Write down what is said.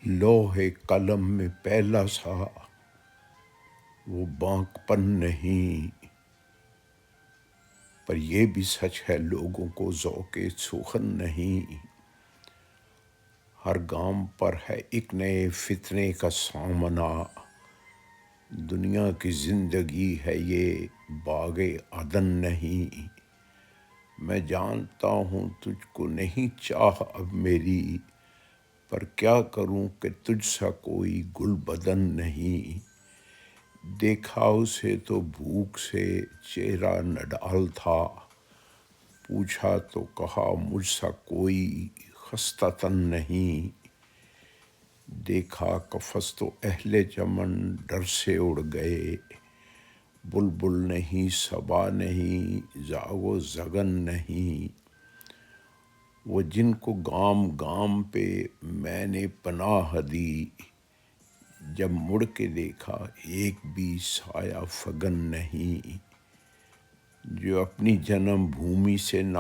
لوح قلم میں پہلا سا وہ بانک پن نہیں، پر یہ بھی سچ ہے لوگوں کو ذوق سخن نہیں۔ ہر گام پر ہے ایک نئے فتنے کا سامنا، دنیا کی زندگی ہے یہ باغ عدن نہیں۔ میں جانتا ہوں تجھ کو نہیں چاہ اب میری، پر کیا کروں کہ تجھ سا کوئی گل بدن نہیں۔ دیکھا اسے تو بھوک سے چہرہ نہ ڈال تھا، پوچھا تو کہا مجھ سا کوئی خستہ تن نہیں۔ دیکھا قفس تو اہل چمن ڈر سے اڑ گئے، بلبل نہیں صبا نہیں زاغ و زغن نہیں۔ وہ جن کو گام گام پہ میں نے پناہ دی، جب مڑ کے دیکھا ایک بھی سایہ فگن نہیں۔ جو اپنی جنم بھومی سے نہ